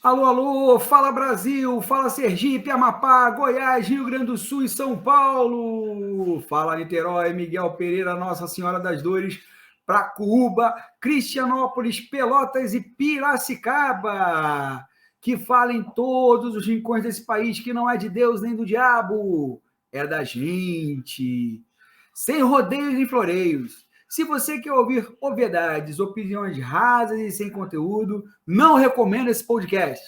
Alô, alô, fala Brasil, fala Sergipe, Amapá, Goiás, Rio Grande do Sul e São Paulo. Fala Niterói, Miguel Pereira, Nossa Senhora das Dores, Pracuúba, Cristianópolis, Pelotas e Piracicaba. Que fala em todos os rincões desse país que não é de Deus nem do diabo, é da gente. Sem rodeios nem floreios. Se você quer ouvir obviedades, opiniões rasas e sem conteúdo, não recomendo esse podcast.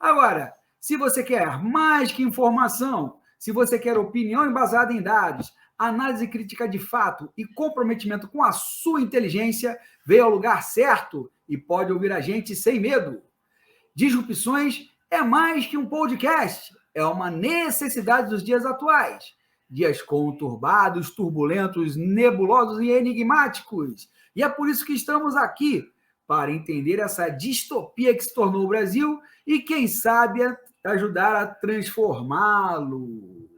Agora, se você quer mais que informação, se você quer opinião embasada em dados, análise crítica de fato e comprometimento com a sua inteligência, veio ao lugar certo e pode ouvir a gente sem medo. Disrupções é mais que um podcast, é uma necessidade dos dias atuais. Dias conturbados, turbulentos, nebulosos e enigmáticos. E é por isso que estamos aqui, para entender essa distopia que se tornou o Brasil e, quem sabe, ajudar a transformá-lo.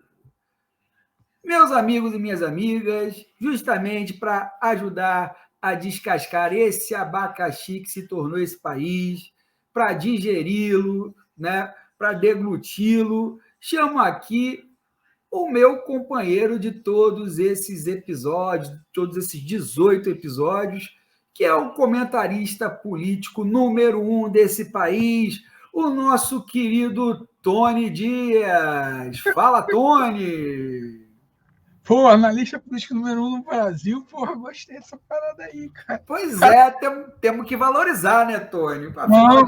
Meus amigos e minhas amigas, justamente para ajudar a descascar esse abacaxi que se tornou esse país, para digeri-lo, né, para degluti-lo, chamo aqui o meu companheiro de todos esses episódios, todos esses 18 episódios, que é o comentarista político número 1 desse país, o nosso querido Tony Dias. Fala, Tony! Pô, analista político número 1 no Brasil, porra, gostei dessa parada aí, cara. Pois é, temos que valorizar, né, Tony? Afinal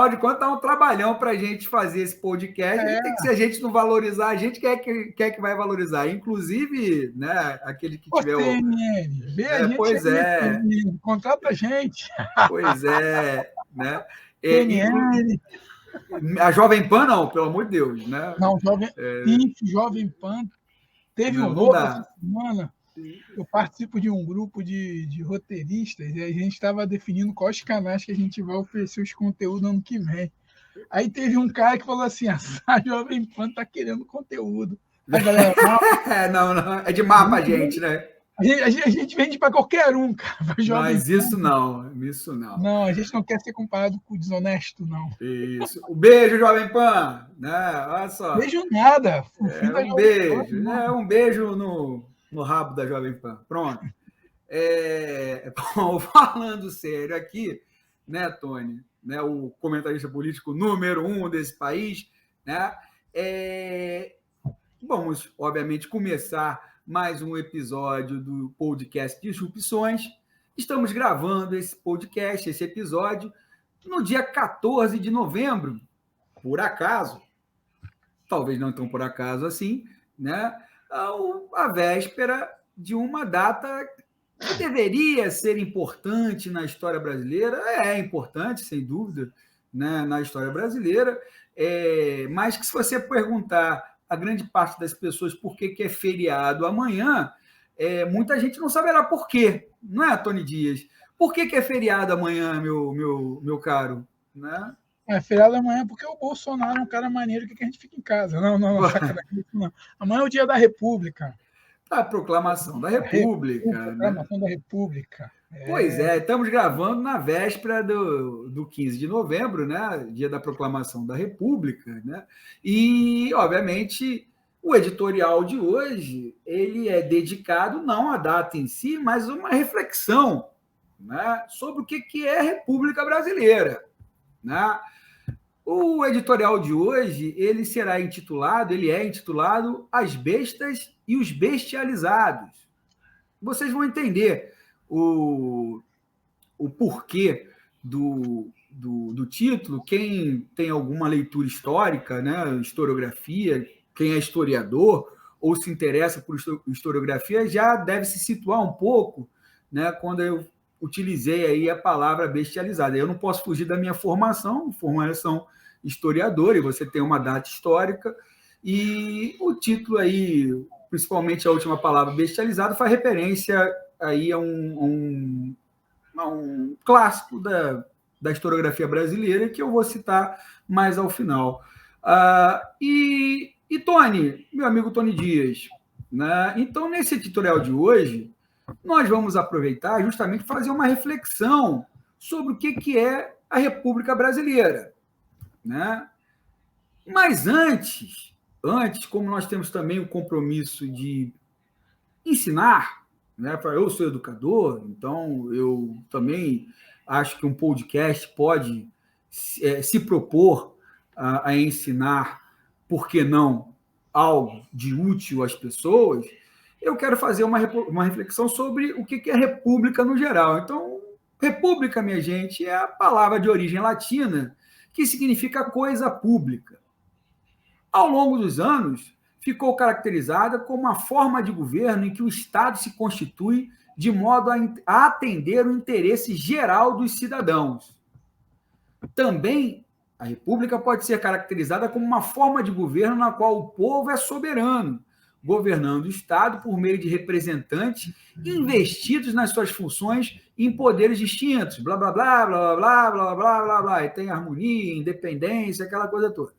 de contas, tá um trabalhão para a gente fazer esse podcast. E tem que, se a gente não valorizar, a gente quer que vai valorizar. Inclusive, né, aquele que tiver... CNN, vê a gente pois aí, é. Contrata a gente. Pois é, né? CNN. A Jovem Pan, não, pelo amor de Deus, né? Não, Jovem Pan. Teve um rolo essa semana. Eu participo de um grupo de roteiristas e a gente estava definindo quais canais que a gente vai oferecer os conteúdos ano que vem. Aí teve um cara que falou assim: a Jovem Pan tá querendo conteúdo. A galera, não, é de mapa a gente, né? A gente vende para qualquer um, cara. Mas isso não. Não, a gente não quer ser comparado com o desonesto, não. Isso. Um beijo, Jovem Pan. Né? Olha só. Beijo nada. Um beijo. Um beijo no rabo da Jovem Pan. Pronto. Bom, falando sério aqui, né, Tony? Né, o comentarista político número 1 desse país, né? Vamos, obviamente, começar mais um episódio do podcast Disrupções. Estamos gravando esse podcast, esse episódio, no dia 14 de novembro, por acaso, talvez não tão por acaso assim, né? A véspera de uma data que deveria ser importante na história brasileira, é importante, sem dúvida, né, na história brasileira, mas que se você perguntar a grande parte das pessoas por que é feriado amanhã, muita gente não saberá por quê, não é, Tony Dias? Por que é feriado amanhã, meu caro? Né? Feriado amanhã porque o Bolsonaro é um cara maneiro que a gente fica em casa. Não, sacanagem, não. Amanhã é o dia da República. A proclamação da República. Proclamação da República. Pois é, estamos gravando na véspera do 15 de novembro, né? Dia da proclamação da República, né? E, obviamente, o editorial de hoje ele é dedicado não à data em si, mas a uma reflexão, né, sobre o que é a República Brasileira, né? O editorial de hoje ele é intitulado As Bestas e os Bestializados. Vocês vão entender o porquê do título. Quem tem alguma leitura histórica, né, historiografia, quem é historiador ou se interessa por historiografia, já deve se situar um pouco, né, quando eu utilizei aí a palavra bestializada. Eu não posso fugir da minha formação historiador, e você tem uma data histórica, e o título aí, principalmente a última palavra, bestializado, faz referência aí a um clássico da historiografia brasileira, que eu vou citar mais ao final. E Tony, meu amigo Tony Dias, né? Então, nesse editorial de hoje, nós vamos aproveitar justamente fazer uma reflexão sobre o que é a República Brasileira. né? Mas antes, como nós temos também o compromisso de ensinar, né? Eu sou educador, então eu também acho que um podcast pode se propor a ensinar, por que não, algo de útil às pessoas. Eu quero fazer uma reflexão sobre o que é república no geral. Então, república, minha gente, é a palavra de origem latina que significa coisa pública. Ao longo dos anos, ficou caracterizada como uma forma de governo em que o Estado se constitui de modo a atender o interesse geral dos cidadãos. Também, a República pode ser caracterizada como uma forma de governo na qual o povo é soberano, governando o Estado por meio de representantes investidos nas suas funções em poderes distintos, blá, blá, blá, blá, blá, blá, blá, blá, blá, e tem harmonia, independência, aquela coisa toda.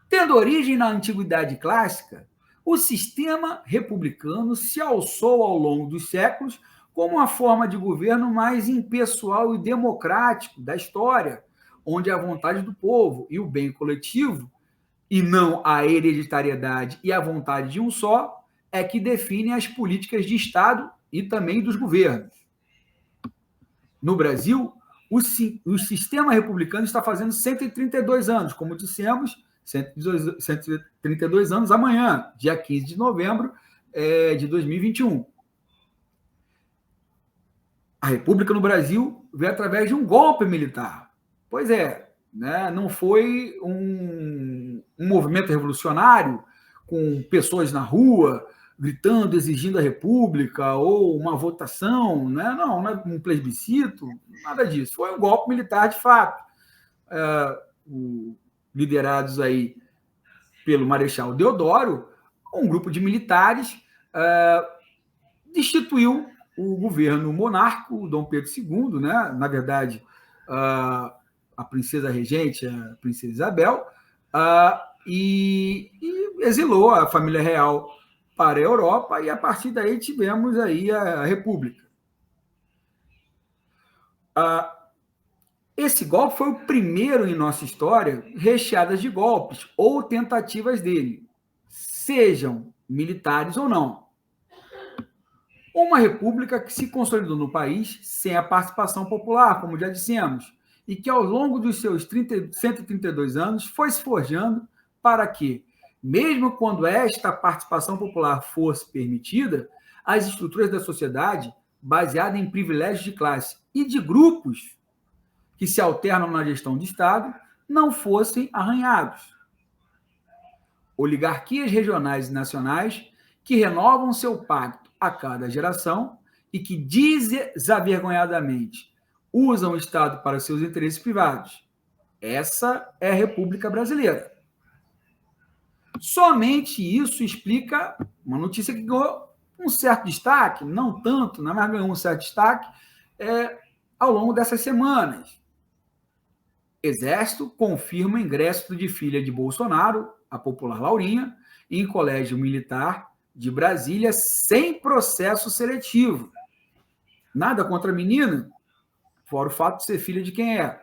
Tendo origem na Antiguidade Clássica, o sistema republicano se alçou ao longo dos séculos como uma forma de governo mais impessoal e democrático da história, onde a vontade do povo e o bem coletivo, e não a hereditariedade e a vontade de um só, é que definem as políticas de Estado e também dos governos. No Brasil, o sistema republicano está fazendo 132 anos, como dissemos, 132 anos amanhã, dia 15 de novembro de 2021. A República no Brasil veio através de um golpe militar. Pois é, né? Não foi um movimento revolucionário com pessoas na rua gritando, exigindo a República, ou uma votação, né? Não é um plebiscito, nada disso. Foi um golpe militar de fato. Liderados aí pelo Marechal Deodoro, um grupo de militares destituiu o governo monárquico, o Dom Pedro II, né? Na verdade, a princesa regente, a princesa Isabel, e exilou a família real para a Europa, e a partir daí tivemos aí a República. Esse golpe foi o primeiro em nossa história recheadas de golpes ou tentativas dele, sejam militares ou não. Uma república que se consolidou no país sem a participação popular, como já dissemos, e que ao longo dos seus 132 anos foi se forjando para que, mesmo quando esta participação popular fosse permitida, as estruturas da sociedade, baseadas em privilégios de classe e de grupos que se alternam na gestão de Estado, não fossem arranhados. Oligarquias regionais e nacionais que renovam seu pacto a cada geração e que desavergonhadamente usam o Estado para seus interesses privados. Essa é a República Brasileira. Somente isso explica uma notícia que ganhou um certo destaque, não tanto, mas ganhou um certo destaque ao longo dessas semanas. Exército confirma ingresso de filha de Bolsonaro, a popular Laurinha, em colégio militar de Brasília sem processo seletivo. Nada contra a menina, fora o fato de ser filha de quem é.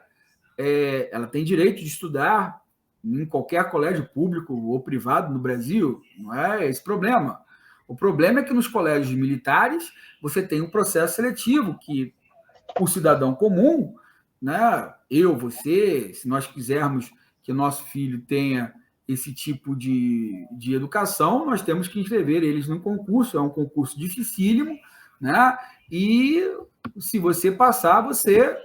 Ela tem direito de estudar em qualquer colégio público ou privado no Brasil, não é esse problema. O problema é que nos colégios militares você tem um processo seletivo que o cidadão comum, né, eu, você, se nós quisermos que o nosso filho tenha esse tipo de educação, nós temos que inscrever eles num concurso, é um concurso dificílimo, né? E se você passar, se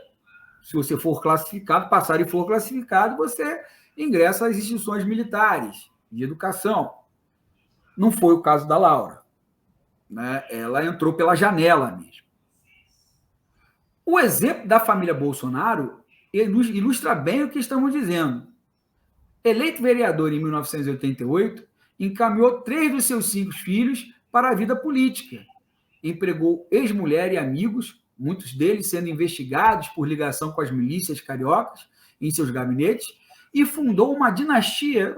você for classificado, passar e for classificado, você ingressa às instituições militares de educação. Não foi o caso da Laura, né? Ela entrou pela janela mesmo. O exemplo da família Bolsonaro ilustra bem o que estamos dizendo. Eleito vereador em 1988, encaminhou 3 dos seus 5 filhos para a vida política. Empregou ex-mulher e amigos, muitos deles sendo investigados por ligação com as milícias cariocas em seus gabinetes, e fundou uma dinastia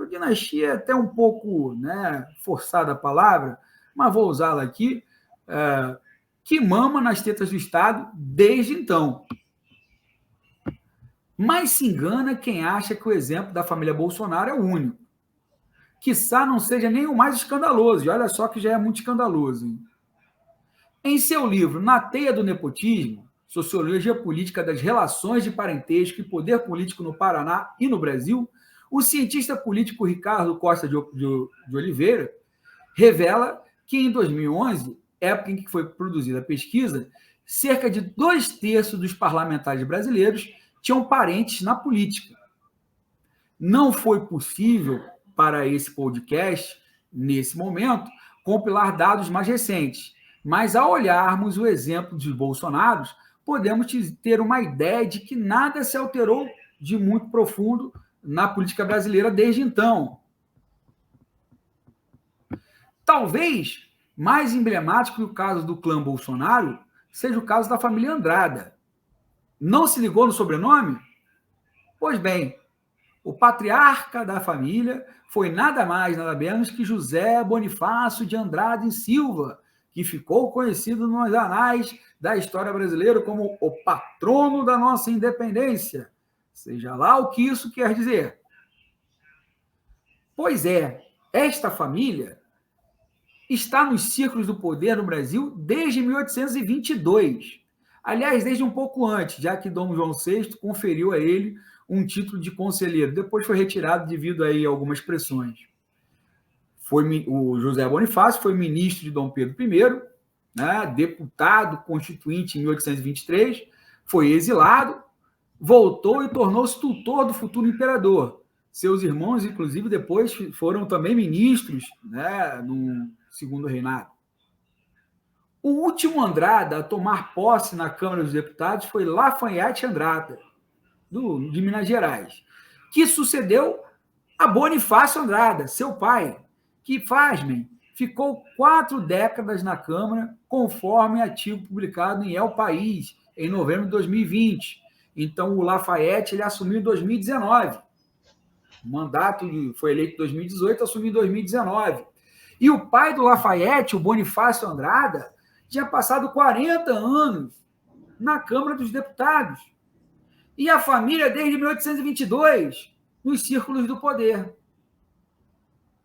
é até um pouco, né, forçada a palavra, mas vou usá-la aqui, que mama nas tetas do Estado desde então. Mas se engana quem acha que o exemplo da família Bolsonaro é o único. Quiçá não seja nem o mais escandaloso, e olha só que já é muito escandaloso. Hein? Em seu livro Na Teia do Nepotismo, Sociologia Política das Relações de Parentesco e Poder Político no Paraná e no Brasil, o cientista político Ricardo Costa de Oliveira revela que em 2011, época em que foi produzida a pesquisa, cerca de 2/3 dos parlamentares brasileiros tinham parentes na política. Não foi possível para esse podcast, nesse momento, compilar dados mais recentes, mas ao olharmos o exemplo de Bolsonaro, podemos ter uma ideia de que nada se alterou de muito profundo na política brasileira desde então. Talvez mais emblemático que o caso do clã Bolsonaro seja o caso da família Andrada. Não se ligou no sobrenome? Pois bem, o patriarca da família foi nada mais, nada menos que José Bonifácio de Andrade e Silva, que ficou conhecido nos anais da história brasileira como o patrono da nossa independência, seja lá o que isso quer dizer. Pois é, esta família está nos círculos do poder no Brasil desde 1822. Aliás, desde um pouco antes, já que Dom João VI conferiu a ele um título de conselheiro. Depois foi retirado devido a algumas pressões. O José Bonifácio foi ministro de Dom Pedro I, né, deputado constituinte em 1823, foi exilado, voltou e tornou-se tutor do futuro imperador. Seus irmãos, inclusive, depois foram também ministros, né, no segundo reinado. O último Andrada a tomar posse na Câmara dos Deputados foi Lafayette Andrada, de Minas Gerais, que sucedeu a Bonifácio Andrada, seu pai, que, pasmem, ficou 4 décadas na Câmara, conforme artigo publicado em El País, em novembro de 2020. Então, o Lafayette ele assumiu em 2019. O mandato foi eleito em 2018, assumiu em 2019. E o pai do Lafayette, o Bonifácio Andrada, tinha passado 40 anos na Câmara dos Deputados. E a família, desde 1822, nos círculos do poder.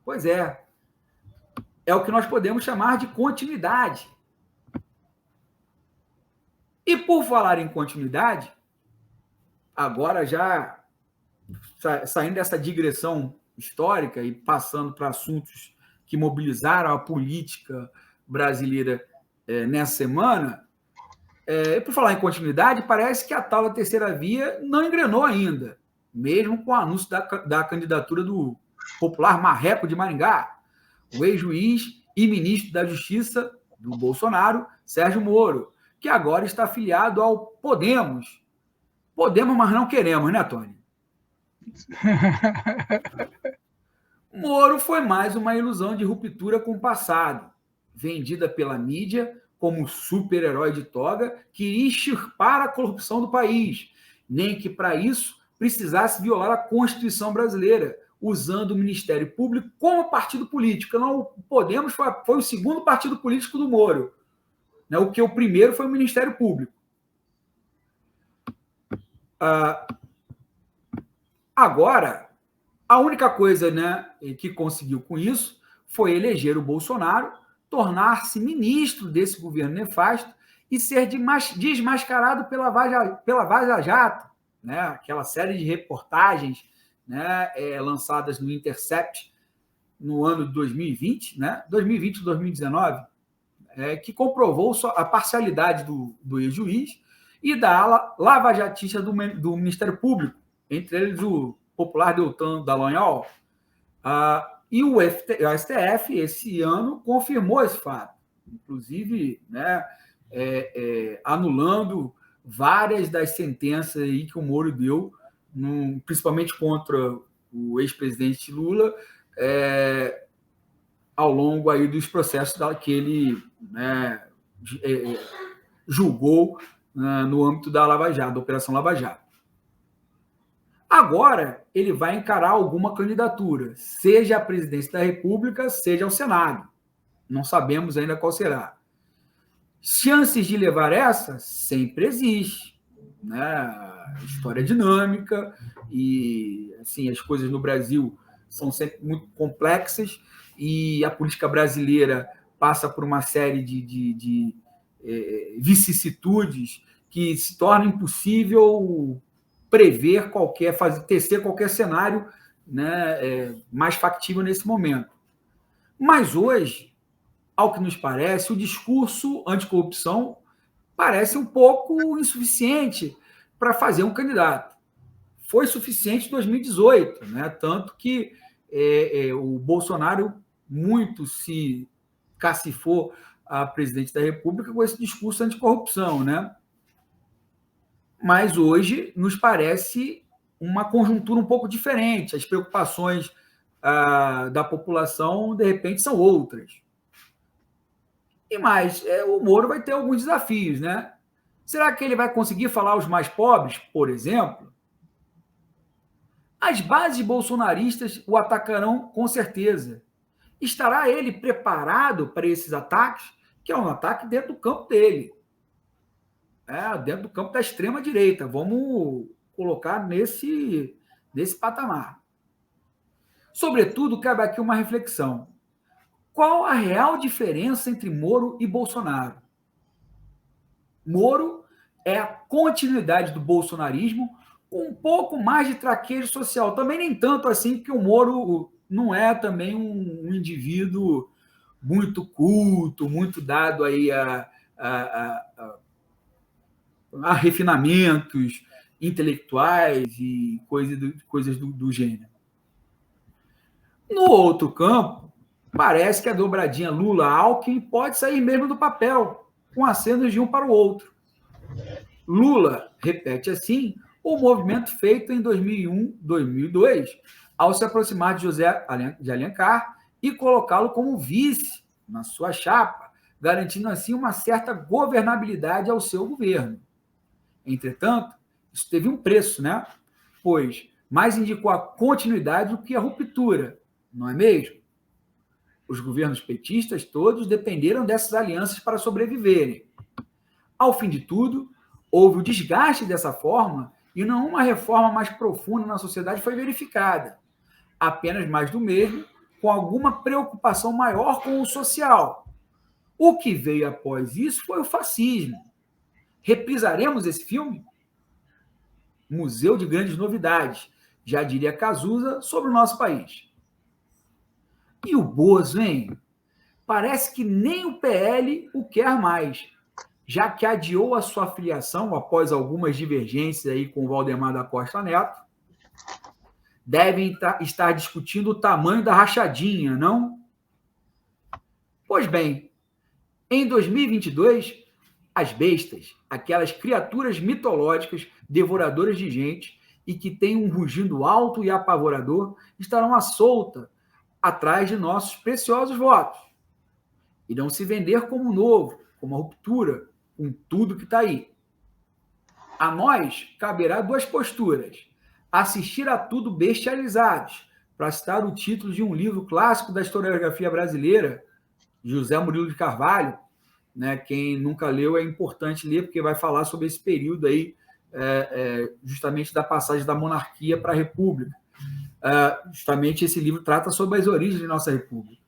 Pois é. É o que nós podemos chamar de continuidade. E por falar em continuidade, agora já saindo dessa digressão histórica e passando para assuntos que mobilizaram a política brasileira nessa semana, por falar em continuidade, parece que a tal da terceira via não engrenou ainda, mesmo com o anúncio da candidatura do popular Marreco de Maringá, o ex-juiz e ministro da Justiça do Bolsonaro, Sérgio Moro, que agora está afiliado ao Podemos. Podemos, mas não queremos, né, Tony? Moro foi mais uma ilusão de ruptura com o passado, vendida pela mídia como super-herói de toga que iria extirpar a corrupção do país, nem que para isso precisasse violar a Constituição brasileira, usando o Ministério Público como partido político. Não, o Podemos foi o segundo partido político do Moro, né? O que o primeiro foi o Ministério Público. Agora, a única coisa, né, que conseguiu com isso foi eleger o Bolsonaro, tornar-se ministro desse governo nefasto e ser desmascarado pela Vaza Jato, né? Aquela série de reportagens, né, lançadas no Intercept no ano de 2020, né, 2020 e 2019, que comprovou a parcialidade do ex-juiz e da ala lavajatista do Ministério Público, entre eles o popular Deltan Dallagnol. E o STF, esse ano, confirmou esse fato, inclusive, né, anulando várias das sentenças aí que o Moro deu, principalmente contra o ex-presidente Lula, ao longo aí dos processos que ele, né, julgou no âmbito da Lava Jato, da Operação Lava Jato. Agora, ele vai encarar alguma candidatura, seja a presidência da República, seja ao Senado. Não sabemos ainda qual será. Chances de levar essa? Sempre existe. né? A história é dinâmica e assim, as coisas no Brasil são sempre muito complexas e a política brasileira passa por uma série de vicissitudes que se torna impossível prever tecer qualquer cenário, né, mais factível nesse momento. Mas hoje, ao que nos parece, o discurso anticorrupção parece um pouco insuficiente para fazer um candidato. Foi suficiente em 2018, né? Tanto que o Bolsonaro muito se cacifou a presidente da República com esse discurso anticorrupção, né? Mas hoje nos parece uma conjuntura um pouco diferente. As preocupações da população, de repente, são outras. E mais, o Moro vai ter alguns desafios, né? Será que ele vai conseguir falar aos mais pobres, por exemplo? As bases bolsonaristas o atacarão com certeza. Estará ele preparado para esses ataques? Que é um ataque dentro do campo dele. Dentro do campo da extrema-direita. Vamos colocar nesse patamar. Sobretudo, cabe aqui uma reflexão. Qual a real diferença entre Moro e Bolsonaro? Moro é a continuidade do bolsonarismo com um pouco mais de traquejo social. Também nem tanto assim, que o Moro não é também um indivíduo muito culto, muito dado aí a refinamentos intelectuais e coisas do gênero. No outro campo, parece que a dobradinha Lula-Alckmin pode sair mesmo do papel, com acenos de um para o outro. Lula repete assim o movimento feito em 2001, 2002, ao se aproximar de José de Alencar e colocá-lo como vice na sua chapa, garantindo assim uma certa governabilidade ao seu governo. Entretanto, isso teve um preço, né? Pois mais indicou a continuidade do que a ruptura, não é mesmo? Os governos petistas todos dependeram dessas alianças para sobreviverem. Ao fim de tudo, houve o desgaste dessa forma e não uma reforma mais profunda na sociedade foi verificada. Apenas mais do mesmo, com alguma preocupação maior com o social. O que veio após isso foi o fascismo. Reprisaremos esse filme? Museu de grandes novidades, já diria Cazuza, sobre o nosso país. E o Bozo, hein? Parece que nem o PL o quer mais, já que adiou a sua filiação após algumas divergências aí com o Valdemar da Costa Neto. Devem estar discutindo o tamanho da rachadinha, não? Pois bem, em 2022, as bestas, aquelas criaturas mitológicas devoradoras de gente e que têm um rugido alto e apavorador, estarão à solta atrás de nossos preciosos votos. Irão se vender como novo, como uma ruptura, com tudo que está aí. A nós caberá duas posturas. Assistir a tudo bestializados, para citar o título de um livro clássico da historiografia brasileira, José Murilo de Carvalho, né? Quem nunca leu é importante ler, porque vai falar sobre esse período aí, justamente da passagem da monarquia para a república. Justamente esse livro trata sobre as origens de nossa república.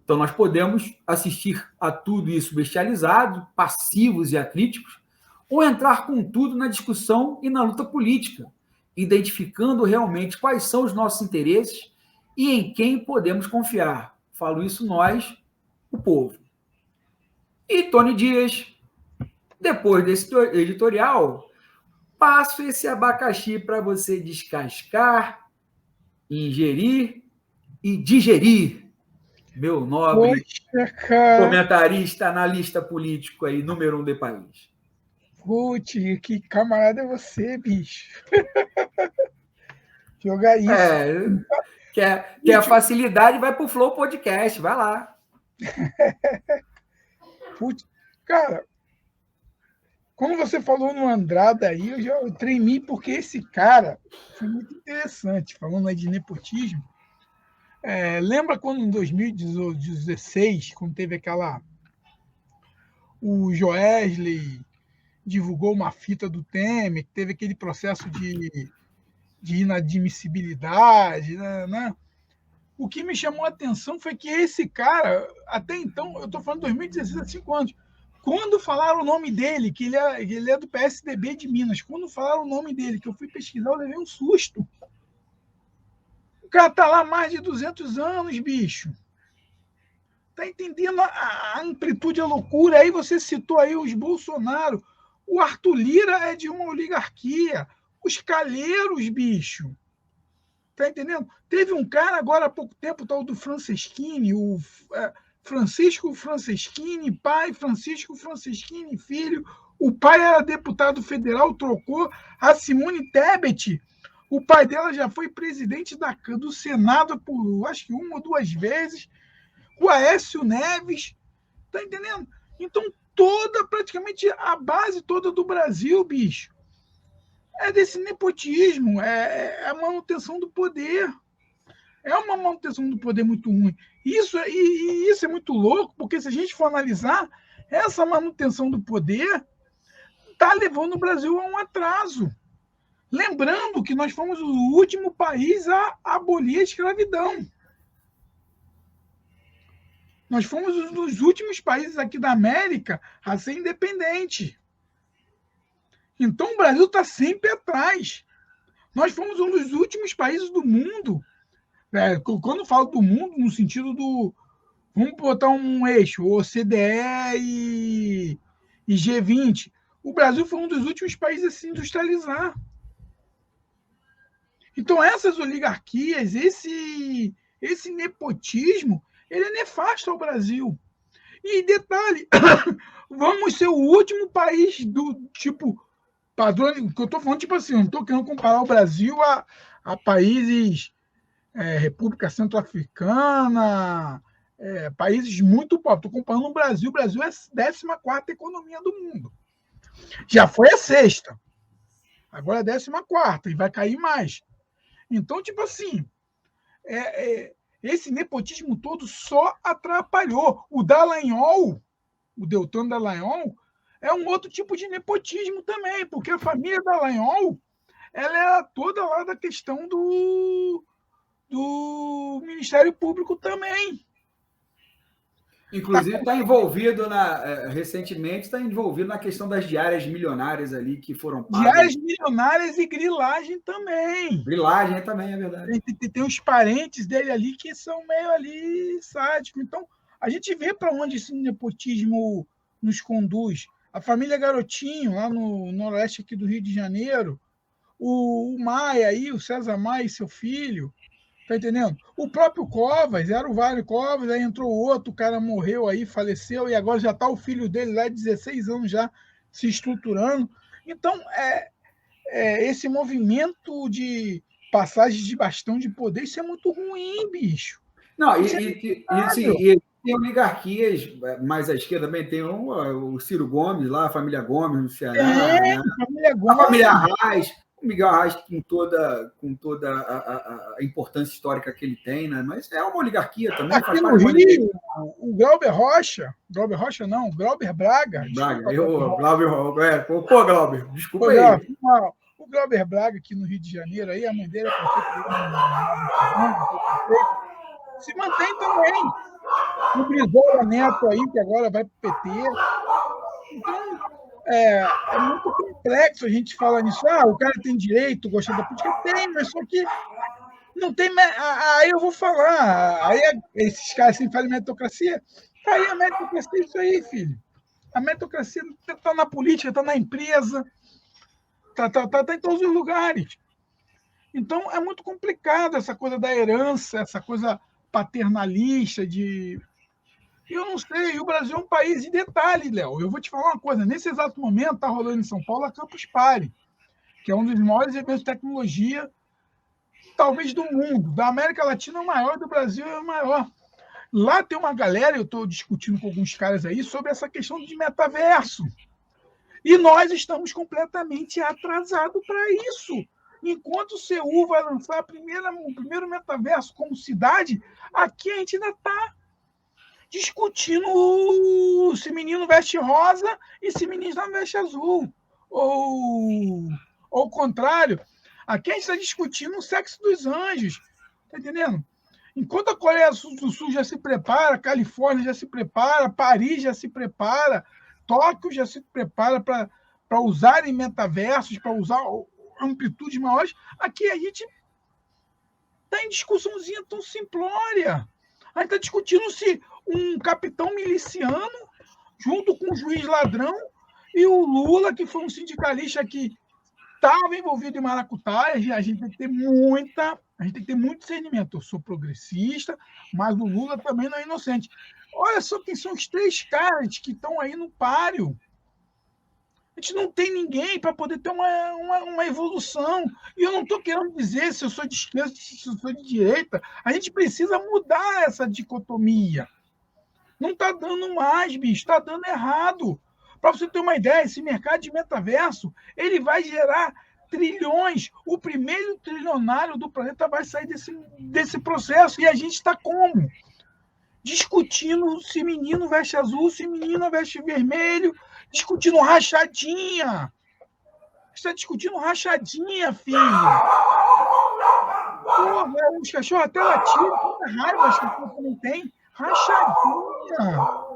Então, nós podemos assistir a tudo isso bestializado, passivos e acríticos, ou entrar com tudo na discussão e na luta política, identificando realmente quais são os nossos interesses e em quem podemos confiar. Falo isso nós, o povo. E Tony Dias, depois desse editorial, passo esse abacaxi para você descascar, ingerir e digerir. Meu nobre comentarista, analista político aí, número 1 do país. Putz, que camarada é você, bicho? Jogar isso. Quer a facilidade, vai pro Flow Podcast, vai lá. Putz, cara, como você falou no Andrada aí, eu tremi porque esse cara foi muito interessante, falando aí de nepotismo. Lembra quando em 2016, quando teve o Joesley divulgou uma fita do Temer, que teve aquele processo de inadmissibilidade, né? O que me chamou a atenção foi que esse cara, até então, eu estou falando de 2016, há 5 anos, quando falaram o nome dele, que ele é do PSDB de Minas, quando falaram o nome dele, que eu fui pesquisar, eu levei um susto. O cara está lá há mais de 200 anos, bicho. Tá entendendo a amplitude, a loucura? Aí você citou aí os Bolsonaro. O Arthur Lira é de uma oligarquia. Os Calheiros, bicho. Tá entendendo? Teve um cara agora há pouco tempo, tal do Franceschini, o Francisco Franceschini, pai, Francisco Franceschini, filho. O pai era deputado federal, trocou. A Simone Tebet, o pai dela já foi presidente do Senado por, acho que 1 ou 2 vezes. O Aécio Neves, tá entendendo? Então, praticamente a base toda do Brasil, bicho, é desse nepotismo, é a manutenção do poder. É uma manutenção do poder muito ruim. Isso é muito louco, porque se a gente for analisar, essa manutenção do poder está levando o Brasil a um atraso. Lembrando que nós fomos o último país a abolir a escravidão. Nós fomos um dos últimos países aqui da América a ser independente. Então, o Brasil está sempre atrás. Nós fomos um dos últimos países do mundo. Quando eu falo do mundo, no sentido do... Vamos botar um eixo, OCDE e G20. O Brasil foi um dos últimos países a se industrializar. Então, essas oligarquias, esse nepotismo, ele é nefasto ao Brasil. E detalhe, vamos ser o último país do tipo padrão, que eu estou falando, tipo assim, não estou querendo comparar o Brasil a países, República Centro-Africana, países muito pobres. Estou comparando o Brasil é a 14ª economia do mundo. Já foi a 6ª, agora é a 14ª, e vai cair mais. Então, tipo assim, esse nepotismo todo só atrapalhou. O Dallagnol, o Deltan Dallagnol, é um outro tipo de nepotismo também, porque a família Dallagnol, ela era toda lá da questão do Ministério Público também. Inclusive, está envolvido recentemente, está envolvido na questão das diárias milionárias ali que foram pagas. Diárias milionárias e grilagem também. Grilagem também, é verdade. Tem os parentes dele ali que são meio ali sádicos. Então, a gente vê para onde esse nepotismo nos conduz. A família Garotinho, lá no noroeste aqui do Rio de Janeiro, o Maia aí, o César Maia e seu filho, tá entendendo? O próprio Covas, era o Mário Covas, aí entrou outro, o cara morreu aí, faleceu, e agora já está o filho dele lá, 16 anos já, se estruturando. Então, esse movimento de passagem de bastão de poder, isso é muito ruim, bicho. Não, e tem oligarquias mais à esquerda também, tem o Ciro Gomes lá, a família Gomes no Ceará, né? A família Arraes, o Miguel Arraes com toda a importância histórica que ele tem, né? Mas é uma oligarquia também. Aqui no Rio, o Glauber Rocha não, o Glauber Braga. Pô, Glauber, desculpa aí. O Glauber Braga aqui no Rio de Janeiro, aí, a mãe dele é prefeito, se mantém também. O Brizola Neto aí, que agora vai para o PT. Então, é muito complexo a gente falar nisso. O cara tem direito, gosta da política? Tem, mas só que não tem... Aí eu vou falar. Aí esses caras assim falam meritocracia. Aí a meritocracia é isso aí, filho. A meritocracia está na política, está na empresa, está em todos os lugares. Então, é muito complicado essa coisa da herança, essa coisa paternalista de... Eu não sei, o Brasil é um país de detalhe, Léo. Eu vou te falar uma coisa, nesse exato momento está rolando em São Paulo a Campus Party, que é um dos maiores eventos de tecnologia, talvez do mundo. Da América Latina é o maior, do Brasil é o maior. Lá tem uma galera, eu estou discutindo com alguns caras aí, sobre essa questão de metaverso. E nós estamos completamente atrasados para isso. Enquanto o Seul vai lançar o primeiro metaverso como cidade, aqui a gente ainda está discutindo se menino veste rosa e se menina veste azul. Ou ao contrário, aqui a gente está discutindo o sexo dos anjos. Está entendendo? Enquanto a Coreia do Sul já se prepara, a Califórnia já se prepara, Paris já se prepara, Tóquio já se prepara para usarem metaversos, para usar amplitudes maiores, aqui a gente está em discussãozinha tão simplória. A gente está discutindo se um capitão miliciano, junto com um juiz ladrão, e o Lula, que foi um sindicalista que estava envolvido em maracutaia, a gente tem que ter muito discernimento. Eu sou progressista, mas o Lula também não é inocente. Olha só quem são os 3 caras que estão aí no páreo. A gente não tem ninguém para poder ter uma evolução. E eu não estou querendo dizer se eu sou de esquerda, se eu sou de direita. A gente precisa mudar essa dicotomia. Não está dando mais, bicho, está dando errado. Para você ter uma ideia, esse mercado de metaverso, ele vai gerar trilhões. O primeiro trilionário do planeta vai sair desse processo. E a gente está como? Discutindo se menino veste azul, se menina veste vermelho, discutindo rachadinha. Está discutindo rachadinha, filho. Porra, os cachorros até latiram, tanta raiva as pessoas não têm. Rachadinha.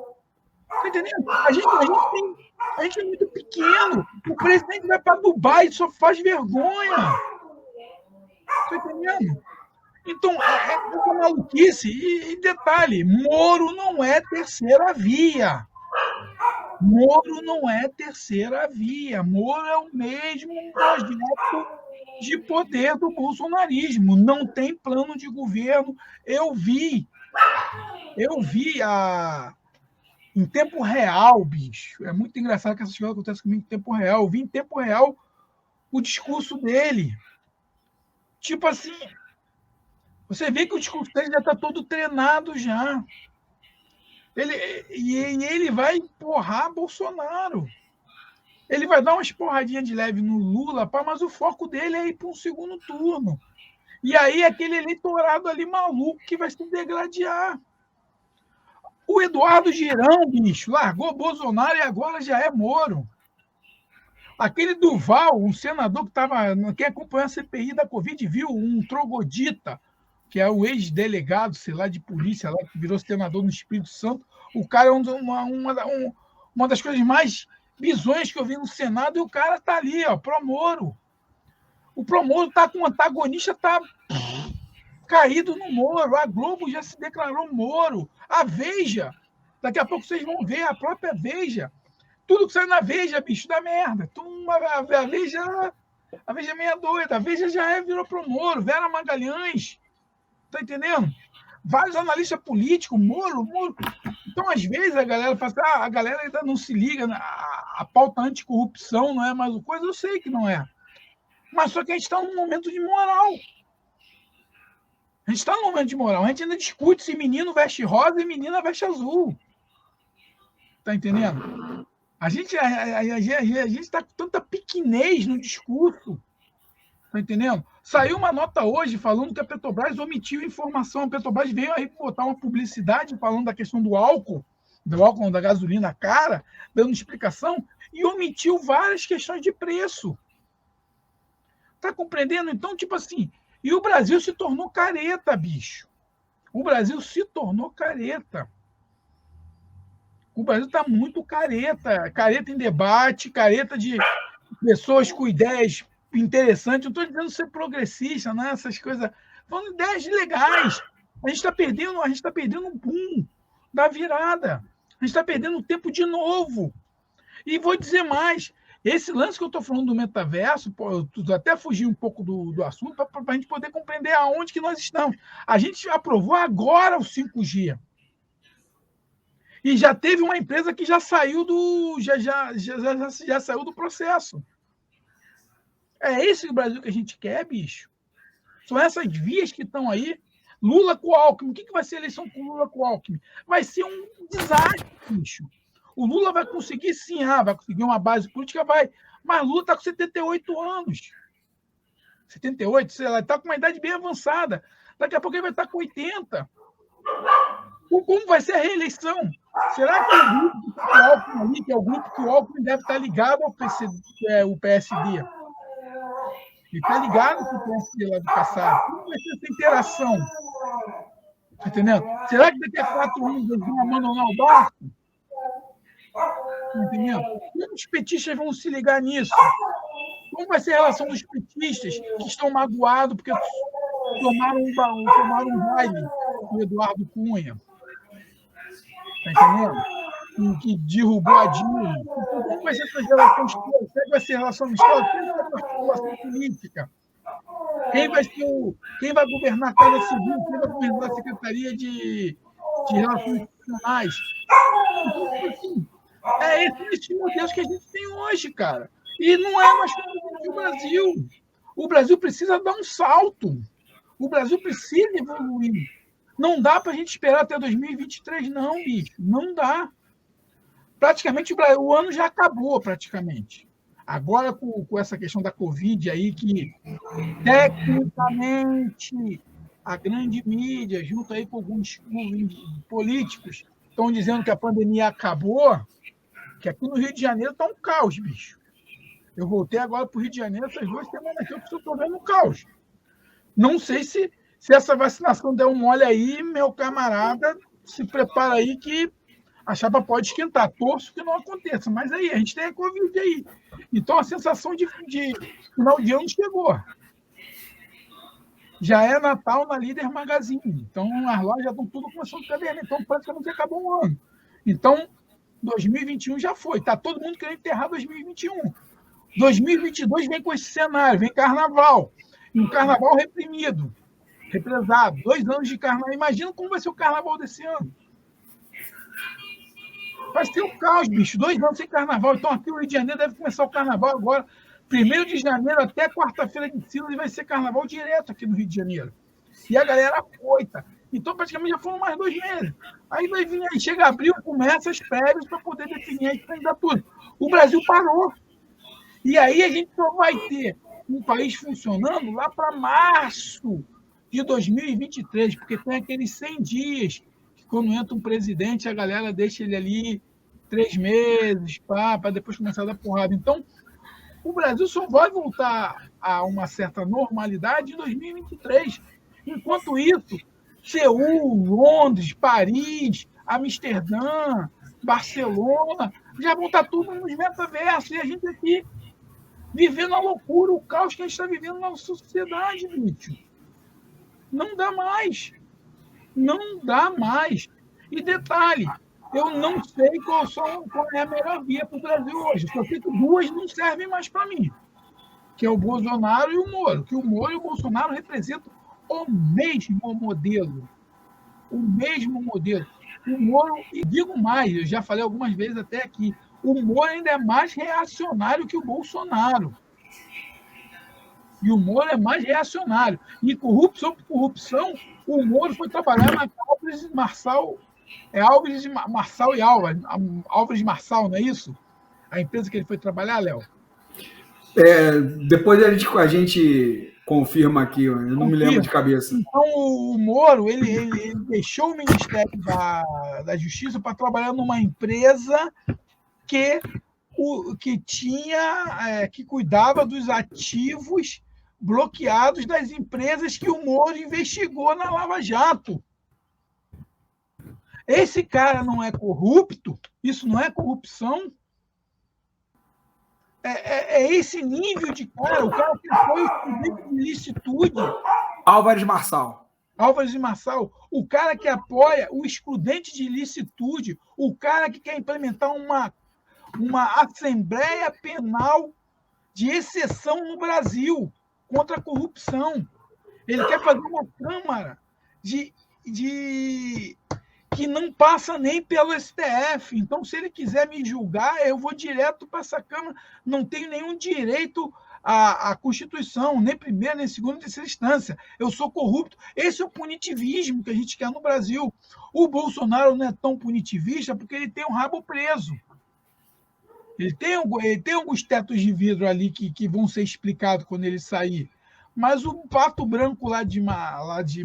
Tá entendendo? A gente é muito pequeno. O presidente vai para Dubai e só faz vergonha. Tá entendendo? Então, é uma maluquice. E detalhe, Moro não é terceira via. Moro não é terceira via. Moro é o mesmo projeto de poder do bolsonarismo. Não tem plano de governo. Eu vi em tempo real, bicho. É muito engraçado que essas coisas acontecem comigo em tempo real. Eu vi em tempo real o discurso dele. Tipo assim, você vê que o discurso dele já está todo treinado já. Ele vai porrar Bolsonaro. Ele vai dar umas porradinhas de leve no Lula, mas o foco dele é ir para um segundo turno. E aí aquele eleitorado ali maluco que vai se degladiar. O Eduardo Girão, bicho, largou Bolsonaro e agora já é Moro. Aquele Duval, um senador que estava. Quem acompanhou a CPI da Covid viu um troglodita, que é o ex-delegado, sei lá, de polícia, lá, que virou senador no Espírito Santo. O cara é uma das coisas mais bizonhas que eu vi no Senado, e o cara está ali, ó, pro Moro. O pro Moro está com o antagonista, está caído no Moro. A Globo já se declarou Moro. A Veja, daqui a pouco vocês vão ver, a própria Veja. Tudo que sai na Veja, bicho, dá merda. A Veja é meia doida. A Veja já virou pro Moro. Vera Magalhães. Tá entendendo? Vários analistas políticos, Moro. Então, às vezes, a galera fala assim, a galera ainda não se liga, a pauta anticorrupção não é mais o coisa, eu sei que não é. Mas só que a gente está num momento de moral. A gente está num momento de moral. A gente ainda discute se menino veste rosa e menina veste azul. Tá entendendo? A gente está com tanta pequenez no discurso. Tá entendendo? Saiu uma nota hoje falando que a Petrobras omitiu informação. A Petrobras veio aí botar uma publicidade falando da questão do álcool, da gasolina cara, dando explicação, e omitiu várias questões de preço. Tá compreendendo? Então, tipo assim, e o Brasil se tornou careta, bicho. O Brasil se tornou careta. O Brasil está muito careta. Careta em debate, careta de pessoas com ideias interessantes. Não estou dizendo ser progressista, né? Essas coisas. Falando ideias legais. A gente está perdendo um boom da virada. A gente está perdendo tempo de novo. E vou dizer mais. Esse lance que eu estou falando do metaverso, eu até fugi um pouco do assunto para a gente poder compreender aonde que nós estamos. A gente aprovou agora o 5G. E já teve uma empresa que já saiu já saiu do processo. É esse o Brasil que a gente quer, bicho? São essas vias que estão aí. Lula com Alckmin. O que vai ser a eleição com Lula com Alckmin? Vai ser um desastre, bicho. O Lula vai conseguir sim, vai conseguir uma base política, vai. Mas Lula está com 78 anos. 78, sei lá, está com uma idade bem avançada. Daqui a pouco ele vai estar com 80. Como vai ser a reeleição? Será que o grupo do Alckmin ali, que é o grupo que o Alckmin deve estar ligado ao o PSD? Ele está ligado com o PSD lá do Kassab. Como vai ser essa interação? Tá entendendo? Será que daqui a 4 anos eles vão abandonar o barco? Tá entendendo? Como os petistas vão se ligar nisso? Como vai ser a relação dos petistas que estão magoados porque tomaram um baile do Eduardo Cunha? Tá entendendo? Que derrubou a Dilma. Então, como vai ser essa relação histórica? Será que vai ser relação histórica? Quem vai ter articulação política? Quem vai governar a Casa Civil? Quem vai governar a Secretaria de Relações Institucionais? Então, assim, esses modelos que a gente tem hoje, cara. E não é mais como o Brasil. O Brasil precisa dar um salto. O Brasil precisa evoluir. Não dá para a gente esperar até 2023, não, bicho. Não dá. Praticamente o ano já acabou, praticamente. Agora, com essa questão da Covid aí, que tecnicamente a grande mídia, junto aí com alguns políticos, estão dizendo que a pandemia acabou, que aqui no Rio de Janeiro está um caos, bicho. Eu voltei agora para o Rio de Janeiro, essas 2 semanas aqui, eu estou vendo um caos. Não sei se essa vacinação der um mole aí, meu camarada, se prepara aí que a chapa pode esquentar. Torço que não aconteça, mas aí, a gente tem a Covid aí. Então, a sensação de final de ano chegou. Já é Natal na Líder Magazine. Então, as lojas já estão tudo começando a caderno. Então, praticamente acabou o ano. Então, 2021 já foi. Está todo mundo querendo enterrar 2021. 2022 vem com esse cenário, vem carnaval. E um carnaval reprimido, represado. 2 anos de carnaval. Imagina como vai ser o carnaval desse ano. Vai ser o caos, bicho. 2 anos sem carnaval. Então, aqui no Rio de Janeiro deve começar o carnaval agora. 1º de janeiro até quarta-feira de cinzas vai ser carnaval direto aqui no Rio de Janeiro. E a galera coita. Então, praticamente já foram mais 2 meses. Aí vai vir, aí chega abril, começa as prévias para poder definir as candidaturas. O Brasil parou. E aí a gente só vai ter um país funcionando lá para março de 2023, porque tem aqueles 100 dias que quando entra um presidente, a galera deixa ele ali 3 meses para depois começar a dar porrada. Então, o Brasil só vai voltar a uma certa normalidade em 2023. Enquanto isso, Seul, Londres, Paris, Amsterdã, Barcelona, já vão estar tudo nos metaversos. E a gente aqui vivendo a loucura, o caos que a gente está vivendo na nossa sociedade, bicho. Não dá mais. Não dá mais. E detalhe, eu não sei qual é a melhor via para o Brasil hoje. Só sei que 2 não servem mais para mim, que é o Bolsonaro e o Moro. Que o Moro e o Bolsonaro representam o mesmo modelo. O mesmo modelo. O Moro, e digo mais, eu já falei algumas vezes até aqui, o Moro ainda é mais reacionário que o Bolsonaro. E o Moro é mais reacionário. E corrupção por corrupção, o Moro foi trabalhar na Álvares Marçal. É Álvares Marçal e Álvares. Álvares Marçal, não é isso? A empresa que ele foi trabalhar, Léo? Depois a gente confirma aqui, eu não me lembro de cabeça. Então, o Moro ele deixou o Ministério da Justiça para trabalhar numa empresa que cuidava dos ativos bloqueados das empresas que o Moro investigou na Lava Jato. Esse cara não é corrupto? Isso não é corrupção? É esse nível de cara, o cara que foi estudante de licitude. Álvares Marçal. Álvares de Marçal, o cara que apoia o excludente de licitude, o cara que quer implementar uma Assembleia Penal de exceção no Brasil contra a corrupção. Ele quer fazer uma Câmara que não passa nem pelo STF. Então, se ele quiser me julgar, eu vou direto para essa Câmara. Não tenho nenhum direito à Constituição, nem primeira, nem segunda, nem terceira instância. Eu sou corrupto. Esse é o punitivismo que a gente quer no Brasil. O Bolsonaro não é tão punitivista porque ele tem um rabo preso. Ele tem alguns tetos de vidro ali que vão ser explicados quando ele sair. Mas o Pato Branco lá de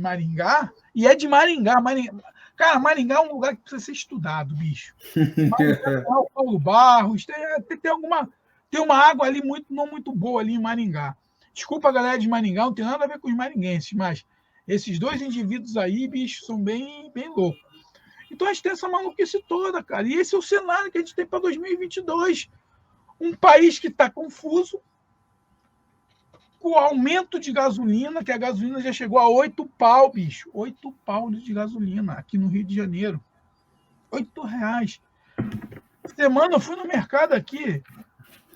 Maringá, e é de Maringá. Cara, Maringá é um lugar que precisa ser estudado, bicho. Maringá tem o Paulo Barros, tem uma água ali não muito boa ali em Maringá. Desculpa a galera de Maringá, não tem nada a ver com os maringuenses, mas esses dois indivíduos aí, bicho, são bem, bem loucos. Então a gente tem essa maluquice toda, cara. E esse é o cenário que a gente tem para 2022. Um país que está confuso, com o aumento de gasolina, que a gasolina já chegou a 8 pau, bicho. 8 pau de gasolina aqui no Rio de Janeiro. R$8. Semana eu fui no mercado aqui.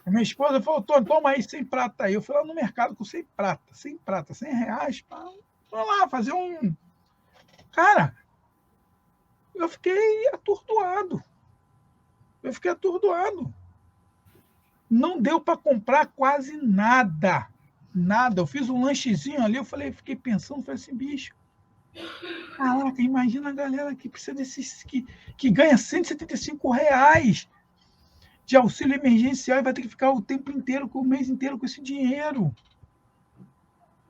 Minha esposa falou, toma aí 100 prata aí. Eu fui lá no mercado com 100 prata, R$100 para lá fazer um... Cara, eu fiquei atordoado. Não deu para comprar quase nada. Nada. Eu fiz um lanchezinho ali, fiquei pensando, falei assim, bicho, caraca, imagina a galera que precisa desses, que ganha R$175 de auxílio emergencial e vai ter que ficar o tempo inteiro, o mês inteiro com esse dinheiro.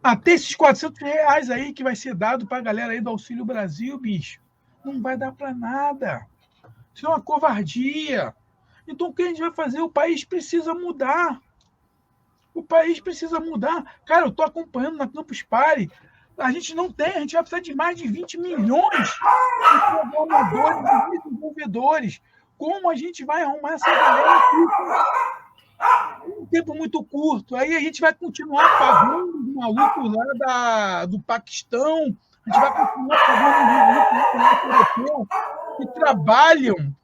Até esses R$400 aí que vai ser dado para a galera aí do Auxílio Brasil, bicho, não vai dar para nada. Isso é uma covardia. Então, o que a gente vai fazer? O país precisa mudar. Cara, eu estou acompanhando na Campus Party. A gente vai precisar de mais de 20 milhões de programadores e desenvolvedores. Como a gente vai arrumar essa galera aqui? Um tempo muito curto. Aí a gente vai continuar pagando os malucos lá do Paquistão. A gente vai continuar pagando os malucos europeus que trabalham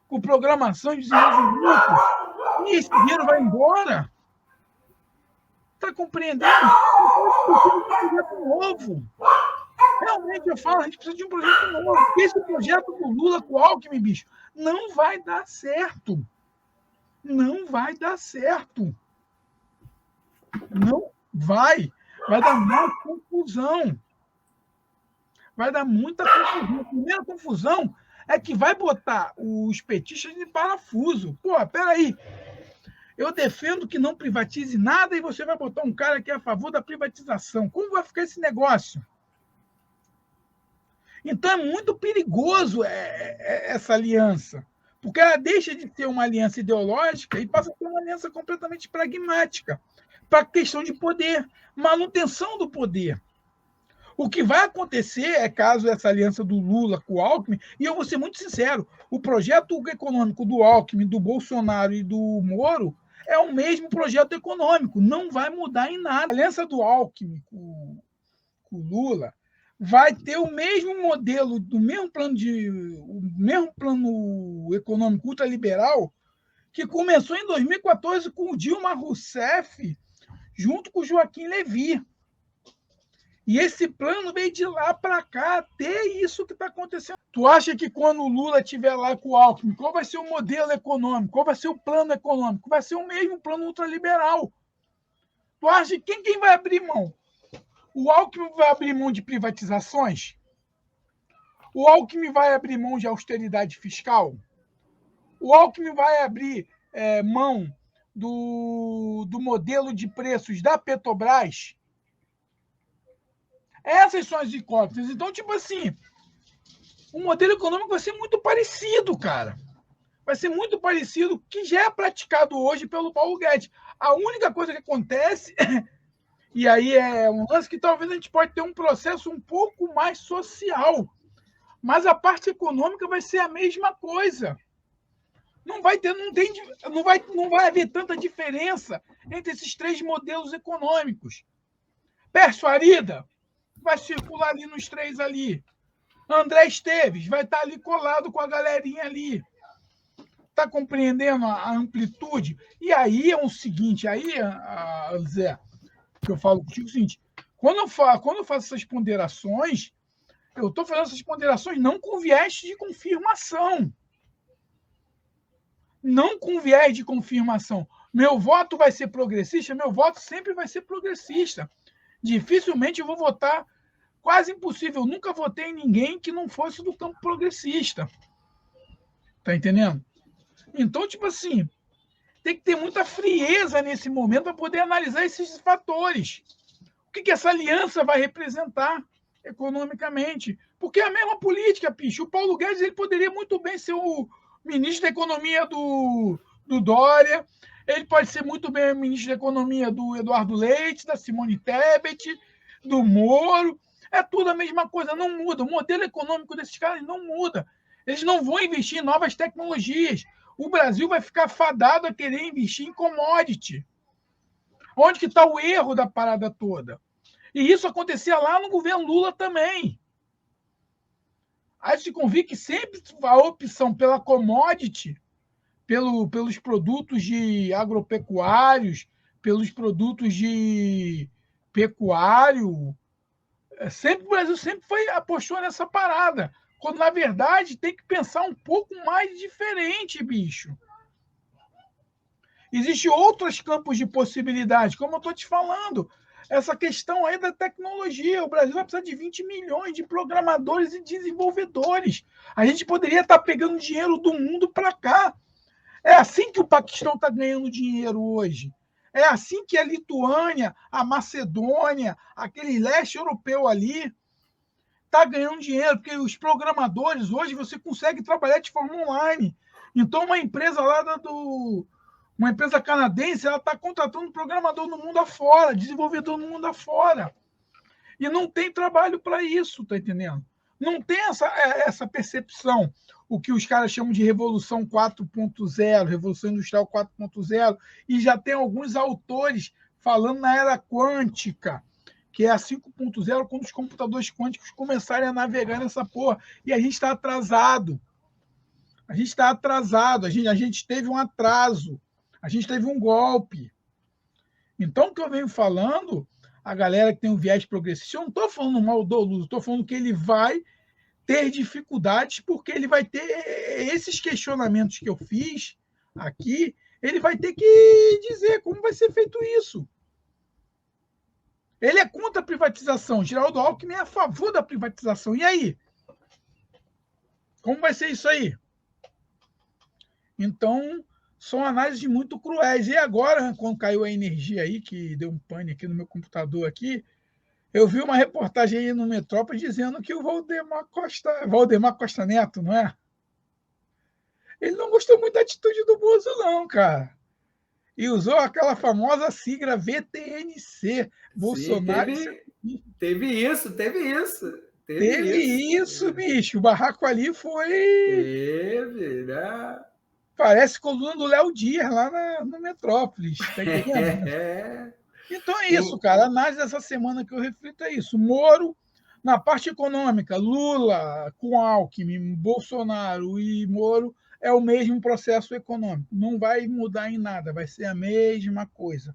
com programação e desenvolvimento. E esse dinheiro vai embora. Está compreendendo? Um projeto novo. Realmente, eu falo, a gente precisa de um projeto novo. Esse projeto do Lula com o Alckmin, bicho, não vai dar certo. Não vai dar certo. Não vai. Vai dar muita confusão. Vai dar muita confusão. A primeira confusão é que vai botar os petistas de parafuso. Pô, peraí. Eu defendo que não privatize nada e você vai botar um cara que é a favor da privatização. Como vai ficar esse negócio? Então é muito perigoso essa aliança, porque ela deixa de ser uma aliança ideológica e passa a ser uma aliança completamente pragmática para a questão de poder, manutenção do poder. O que vai acontecer é, caso essa aliança do Lula com o Alckmin, e eu vou ser muito sincero, o projeto econômico do Alckmin, do Bolsonaro e do Moro é o mesmo projeto econômico, não vai mudar em nada. A aliança do Alckmin com o Lula vai ter o mesmo modelo, o mesmo plano econômico ultraliberal que começou em 2014 com o Dilma Rousseff, junto com o Joaquim Levy. E esse plano veio de lá para cá até isso que está acontecendo. Tu acha que quando o Lula estiver lá com o Alckmin, qual vai ser o modelo econômico? Qual vai ser o plano econômico? Vai ser o mesmo plano ultraliberal. Tu acha que quem vai abrir mão? O Alckmin vai abrir mão de privatizações? O Alckmin vai abrir mão de austeridade fiscal? O Alckmin vai abrir mão do modelo de preços da Petrobras? Essas são as incógnitas. Então, tipo assim, o modelo econômico vai ser muito parecido, cara. Vai ser muito parecido, que já é praticado hoje pelo Paulo Guedes. A única coisa que acontece, e aí é um lance que talvez a gente pode ter um processo um pouco mais social, mas a parte econômica vai ser a mesma coisa. Não vai haver tanta diferença entre esses três modelos econômicos. Pércio Arida vai circular ali nos três ali. André Esteves vai estar ali colado com a galerinha ali. Está compreendendo a amplitude? E aí é o seguinte, Zé, que eu falo contigo é o seguinte, quando eu faço essas ponderações, eu estou fazendo essas ponderações não com viés de confirmação. Não com viés de confirmação. Meu voto vai ser progressista? Meu voto sempre vai ser progressista. Dificilmente eu vou votar, quase impossível. Eu nunca votei em ninguém que não fosse do campo progressista. Tá entendendo? Então, tipo assim, tem que ter muita frieza nesse momento para poder analisar esses fatores. O que essa aliança vai representar economicamente? Porque é a mesma política, bicho. O Paulo Guedes ele poderia muito bem ser o ministro da Economia do Dória, ele pode ser muito bem o ministro da Economia do Eduardo Leite, da Simone Tebet, do Moro. É tudo a mesma coisa, não muda. O modelo econômico desses caras não muda. Eles não vão investir em novas tecnologias. O Brasil vai ficar fadado a querer investir em commodity. Onde que está o erro da parada toda? E isso acontecia lá no governo Lula também. A gente convém que sempre a opção pela commodity, pelos produtos de agropecuários, pelos produtos de pecuário, o Brasil sempre apostou nessa parada. Quando, na verdade, tem que pensar um pouco mais diferente, bicho. Existem outros campos de possibilidade, como eu estou te falando. Essa questão aí da tecnologia. O Brasil vai precisar de 20 milhões de programadores e desenvolvedores. A gente poderia estar pegando dinheiro do mundo para cá. É assim que o Paquistão está ganhando dinheiro hoje. É assim que a Lituânia, a Macedônia, aquele leste europeu ali, está ganhando dinheiro, porque os programadores, hoje, você consegue trabalhar de forma online. Então, uma empresa lá uma empresa canadense, ela está contratando programador no mundo afora, desenvolvedor no mundo afora. E não tem trabalho para isso, tá entendendo? Não tem essa percepção, o que os caras chamam de Revolução 4.0, Revolução Industrial 4.0, e já tem alguns autores falando na era quântica, que é a 5.0, quando os computadores quânticos começarem a navegar nessa porra. E a gente está atrasado. A gente está atrasado, a gente teve um atraso, a gente teve um golpe. Então, o que eu venho falando, a galera que tem um viés progressista, eu não estou falando mal do Lula, estou falando que ele vai ter dificuldades, porque ele vai ter esses questionamentos que eu fiz aqui, ele vai ter que dizer como vai ser feito isso. Ele é contra a privatização. Geraldo Alckmin é a favor da privatização. E aí? Como vai ser isso aí? Então, são análises muito cruéis. E agora, quando caiu a energia aí, que deu um pane aqui no meu computador aqui, eu vi uma reportagem aí no Metrópole dizendo que o Valdemar Costa Neto, não é? Ele não gostou muito da atitude do Bozo, não, cara. E usou aquela famosa sigla VTNC. Bolsonaro. Sim, teve isso. Teve isso, bicho. O barraco ali foi. Teve, né? Parece coluna do Léo Dias lá no Metrópolis. Tá entendendo? Então é isso, cara. A análise dessa semana que eu reflito é isso. Moro, na parte econômica, Lula com Alckmin, Bolsonaro e Moro é o mesmo processo econômico. Não vai mudar em nada, vai ser a mesma coisa.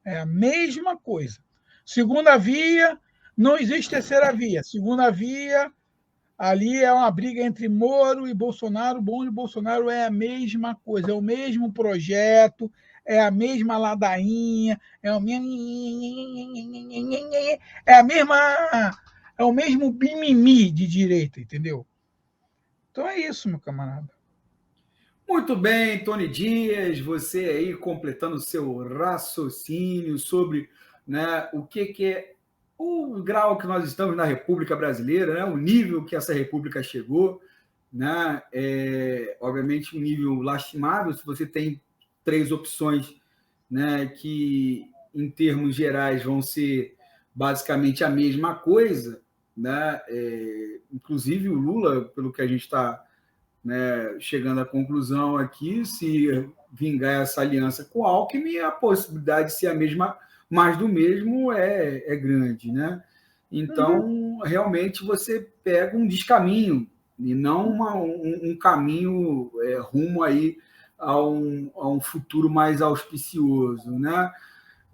É a mesma coisa. Segunda via, não existe terceira via. Segunda via, ali é uma briga entre Moro e Bolsonaro. Bom de Bolsonaro é a mesma coisa, é o mesmo projeto, é a mesma ladainha, é o mesmo mimimi de direita, entendeu? Então é isso, meu camarada. Muito bem, Tony Dias, você aí completando o seu raciocínio sobre, né, o que é o grau que nós estamos na República Brasileira, né, o nível que essa República chegou, né, obviamente um nível lastimável. Se você tem 3 opções, né, que em termos gerais vão ser basicamente a mesma coisa, né, inclusive o Lula, pelo que a gente está, né, chegando à conclusão aqui, se vingar essa aliança com o Alckmin, a possibilidade de ser a mesma, mais do mesmo é grande, né? Então, realmente, você pega um descaminho e não um caminho rumo aí a um futuro mais auspicioso, né?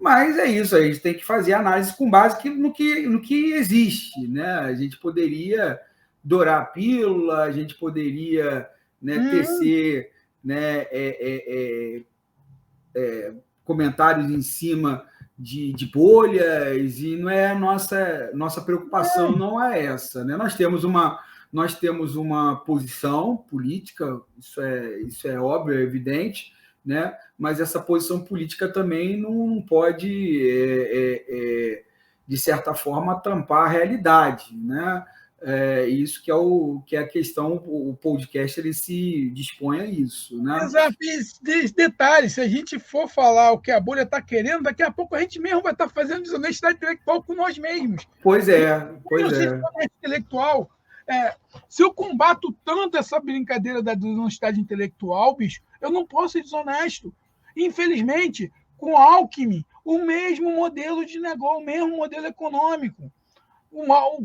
Mas é isso, a gente tem que fazer análise com base no que existe, né? A gente poderia dourar a pílula, a gente poderia, né, tecer, né, comentários em cima de bolhas, e não é nossa preocupação, não é essa, né? Nós temos uma posição política, isso é óbvio, é evidente, né? Mas essa posição política também não pode de certa forma, tampar a realidade, né? Isso que é a questão, o podcast ele se dispõe a isso, né? Exato. E detalhe, se a gente for falar o que a bolha está querendo, daqui a pouco a gente mesmo vai estar fazendo desonestidade intelectual com nós mesmos. Pois é, pois Eu é. desonestidade intelectual. Se eu combato tanto essa brincadeira da desonestidade intelectual, bicho, eu não posso ser desonesto. Infelizmente, com Alckmin, o mesmo modelo de negócio, o mesmo modelo econômico.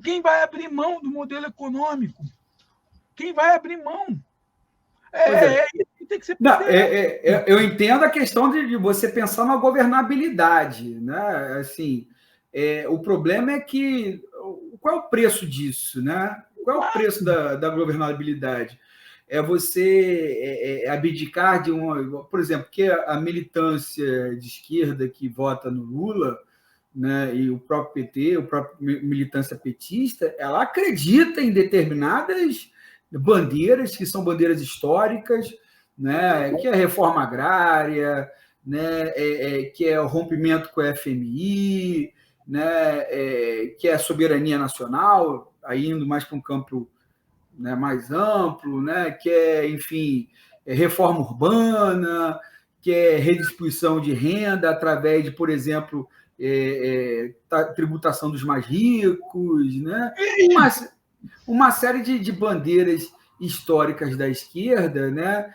Quem vai abrir mão do modelo econômico? Quem vai abrir mão? Isso que tem que ser eu entendo a questão de você pensar na governabilidade, né? Assim, o problema é que qual é o preço disso, né? Qual é o preço da governabilidade? É você abdicar de uma, por exemplo, que a militância de esquerda que vota no Lula, né, e o próprio PT, o próprio militância petista, ela acredita em determinadas bandeiras que são bandeiras históricas, né, que é a reforma agrária, né, que é o rompimento com a FMI, né, que é a soberania nacional, aí indo mais para um campo, né, mais amplo, né, que é, enfim, reforma urbana, que é redistribuição de renda através de, por exemplo, tributação dos mais ricos, né? Uma série de bandeiras históricas da esquerda, né?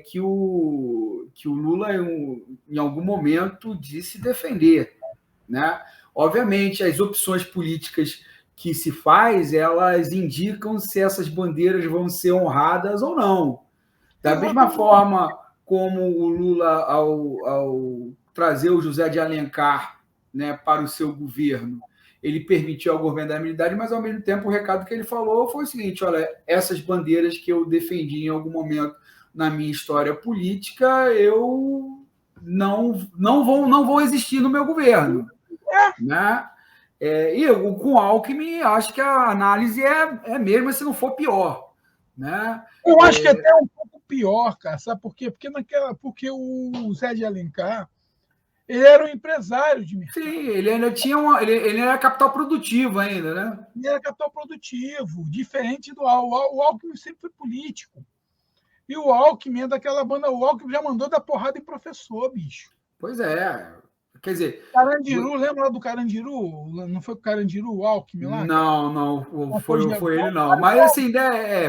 Que o Lula, em algum momento, disse defender, né? Obviamente, as opções políticas que se faz, elas indicam se essas bandeiras vão ser honradas ou não. Da mesma forma como o Lula, ao trazer o José de Alencar, né, para o seu governo, ele permitiu a governabilidade, mas, ao mesmo tempo, o recado que ele falou foi o seguinte: olha, essas bandeiras que eu defendi em algum momento na minha história política, eu não vou existir no meu governo. Né? E eu, com o Alckmin, acho que a análise é mesmo, se não for pior. Né? Eu acho que até um pouco pior, cara. Sabe por quê? Porque o Zé de Alencar, ele era um empresário de mercado. Sim, ele ainda tinha ele era capital produtivo ainda, né? Ele era capital produtivo, diferente do Alckmin. O Alckmin sempre foi político. E o Alckmin é daquela banda. O Alckmin já mandou dar porrada em professor, bicho. Pois é. Quer dizer. Carandiru, lembra lá do Carandiru? Não foi o Carandiru, o Alckmin lá? Não, foi ele, não. Mas assim,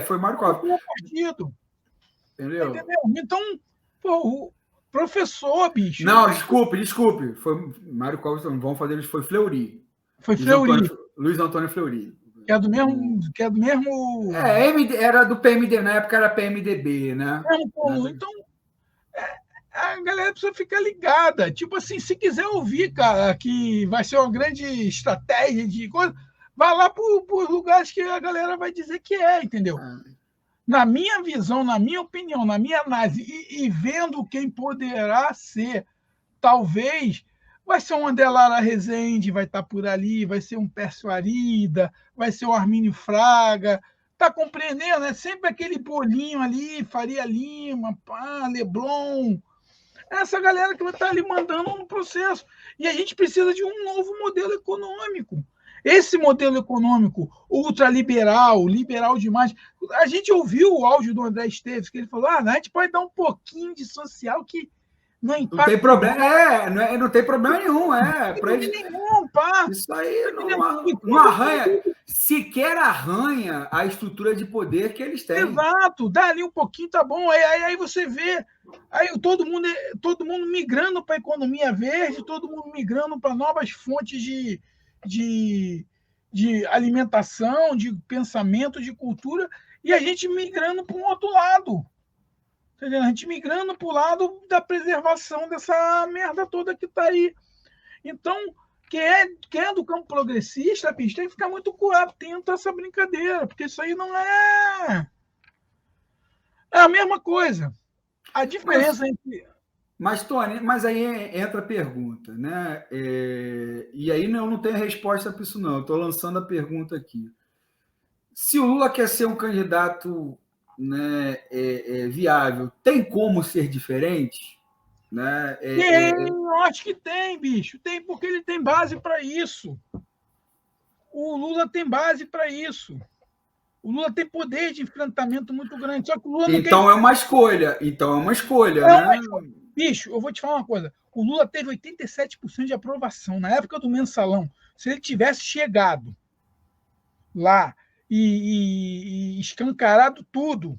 foi Mário Covas. Partido. Entendeu? Então, o professor, bicho. Não, desculpe. Foi Mário Covas, não vamos fazer isso, foi Fleury. Foi Fleury. Luiz Antônio Fleury. Que é do mesmo. Era do PMD, na época era PMDB, né? Então, a galera precisa ficar ligada. Tipo assim, se quiser ouvir, cara, que vai ser uma grande estratégia de coisa, vai lá para os lugares que a galera vai dizer que entendeu? Na minha visão, na minha opinião, na minha análise, e vendo quem poderá ser, talvez, vai ser um Andelara Rezende, vai estar por ali, vai ser um Pércio Arida, vai ser um Armínio Fraga. Tá compreendendo? É sempre aquele bolinho ali, Faria Lima, Leblon. Essa galera que vai estar ali mandando no processo. E a gente precisa de um novo modelo econômico. Esse modelo econômico ultraliberal, liberal demais. A gente ouviu o áudio do André Esteves, que ele falou: a gente pode dar um pouquinho de social que não impacta. Não tem problema, não tem problema nenhum. Isso aí não arranha, sequer arranha a estrutura de poder que eles têm. Exato, dá ali um pouquinho, tá bom. Aí você vê todo mundo migrando para a economia verde, todo mundo migrando para novas fontes de alimentação, de pensamento, de cultura, e a gente migrando para um outro lado. Entendeu? A gente migrando para o lado da preservação dessa merda toda que está aí. Então, quem é do campo progressista, bicho, tem que ficar muito atento a essa brincadeira, porque isso aí não é a mesma coisa. A diferença entre... Mas, Tony, aí entra a pergunta, né? E aí eu não tenho resposta para isso, não. Eu estou lançando a pergunta aqui. Se o Lula quer ser um candidato, né, viável, tem como ser diferente? Né? Eu acho que tem, bicho. Tem, porque ele tem base para isso. O Lula tem base para isso. O Lula tem poder de enfrentamento muito grande. Só que o Lula não então quer... é uma escolha. Então é uma escolha, É né? uma escolha. Bicho, eu vou te falar uma coisa. O Lula teve 87% de aprovação na época do mensalão. Se ele tivesse chegado lá e escancarado tudo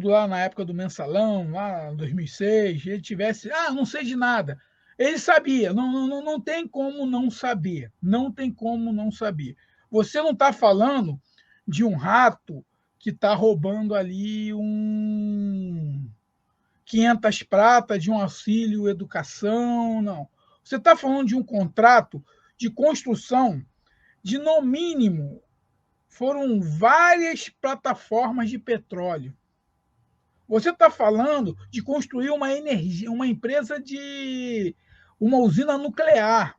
lá na época do mensalão, lá em 2006, ele tivesse, não sei de nada. Ele sabia, não tem como não saber, não tem como não saber. Você não está falando de um rato que está roubando ali 500 pratas de um auxílio educação, não. Você está falando de um contrato de construção de, no mínimo, foram várias plataformas de petróleo. Você está falando de construir uma empresa uma usina nuclear.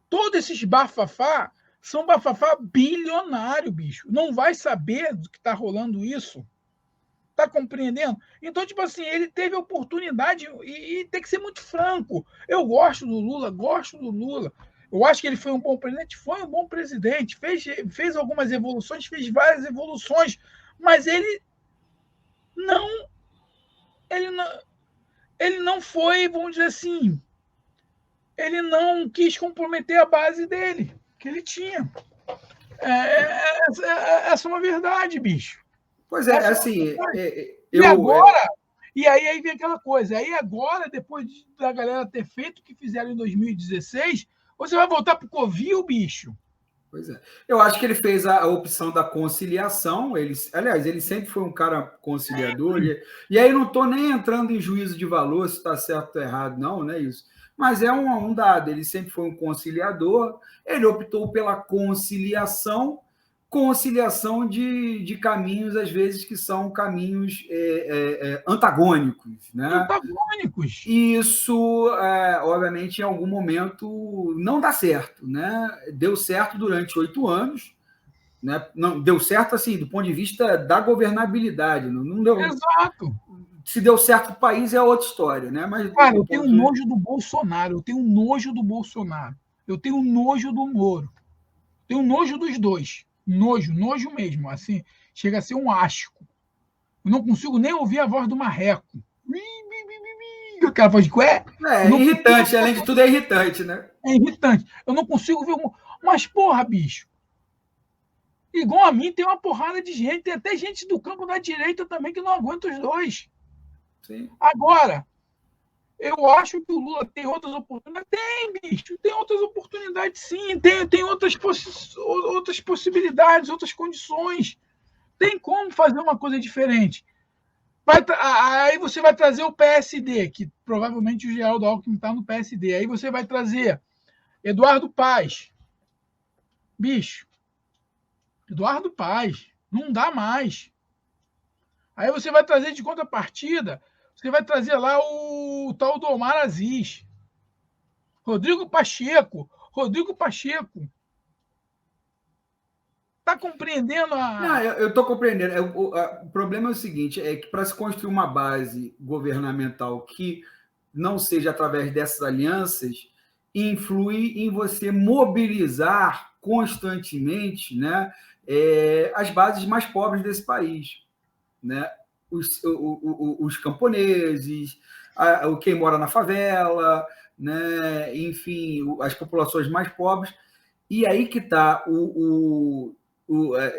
Todos esses bafafá são bafafá bilionário, bicho. Não vai saber do que está rolando isso. Está compreendendo? Então, tipo assim, ele teve a oportunidade e tem que ser muito franco. Eu gosto do Lula, gosto do Lula. Eu acho que ele foi um bom presidente, fez algumas evoluções, fez várias evoluções, mas não, ele não, ele não foi, vamos dizer assim, ele não quis comprometer a base dele, que ele tinha. Essa é uma verdade, bicho. Pois é, assim, E agora, e aí vem aquela coisa, aí agora, depois da galera ter feito o que fizeram em 2016, você vai voltar pro Covil, bicho? Pois é. Eu acho que ele fez a opção da conciliação. Aliás, ele sempre foi um cara conciliador. E aí não estou nem entrando em juízo de valor, se está certo ou errado, não, né, isso? Mas é um dado. Ele sempre foi um conciliador. Ele optou pela conciliação de caminhos, às vezes, que são caminhos antagônicos. Né? Antagônicos. E isso, obviamente, em algum momento não dá certo. Né? Deu certo durante 8 anos. Né? Não, deu certo assim, do ponto de vista da governabilidade. Não deu. Exato. Se deu certo o país é outra história. Né? Mas, cara, eu tenho nojo do Bolsonaro. Eu tenho nojo do Bolsonaro. Eu tenho nojo do Moro. Tenho nojo dos dois. Nojo mesmo. Assim, chega a ser um asco. Eu não consigo nem ouvir a voz do marreco. Aquela voz de cué. Irritante, além de tudo é irritante, né? É irritante. Eu não consigo ver. Mas, porra, bicho. Igual a mim, tem uma porrada de gente. Tem até gente do campo da direita também que não aguenta os dois. Sim. Agora, eu acho que o Lula tem outras oportunidades. Tem, bicho. Tem outras oportunidades, sim. Tem outras possibilidades, outras condições. Tem como fazer uma coisa diferente. Aí você vai trazer o PSD, que provavelmente o Geraldo Alckmin está no PSD. Aí você vai trazer Eduardo Paes. Bicho, Eduardo Paes, não dá mais. Aí você vai trazer de contrapartida, você vai trazer lá o tal do Omar Aziz. Rodrigo Pacheco. Está compreendendo a... Não, eu estou compreendendo. O problema é o seguinte, é que para se construir uma base governamental que não seja através dessas alianças, influi em você mobilizar constantemente, né, as bases mais pobres desse país. Né? Os camponeses, quem mora na favela, né? Enfim, as populações mais pobres. E aí que está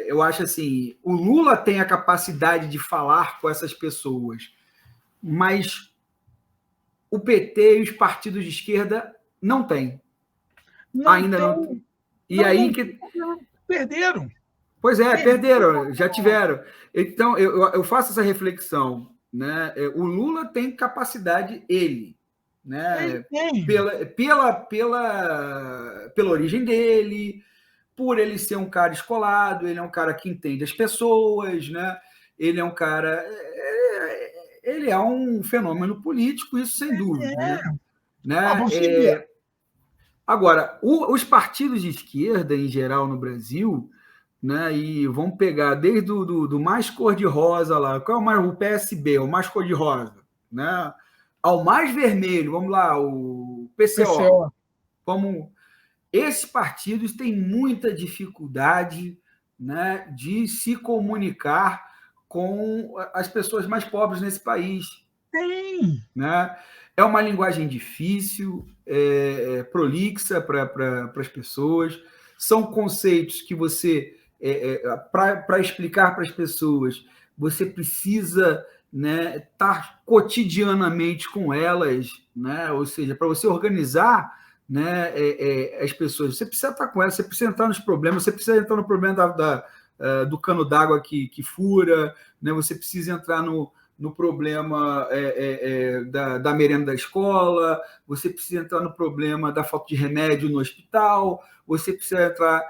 eu acho assim, o Lula tem a capacidade de falar com essas pessoas, mas o PT e os partidos de esquerda não têm. Ainda não. E aí que perderam. Pois é, perderam, já tiveram. Então, eu faço essa reflexão. Né? O Lula tem capacidade, né? Pela origem dele, por ele ser um cara escolado, ele é um cara que entende as pessoas, né? Ele é um cara... Ele é um fenômeno político, isso sem dúvida. Né? Agora, os partidos de esquerda, em geral, no Brasil... né? E vamos pegar desde do mais cor-de-rosa lá, qual é o PSB, o mais cor-de-rosa, né? Ao mais vermelho, vamos lá, o PCO. Esses partidos têm muita dificuldade, né, de se comunicar com as pessoas mais pobres nesse país. Tem. Né? É uma linguagem difícil, prolixa para as pessoas. São conceitos que você, para explicar para as pessoas, você precisa, né, estar cotidianamente com elas, né? Ou seja, para você organizar, né, as pessoas, você precisa estar com elas, você precisa entrar nos problemas, você precisa entrar no problema do cano d'água que fura, né? Você precisa entrar no problema da merenda da escola, você precisa entrar no problema da falta de remédio no hospital, você precisa entrar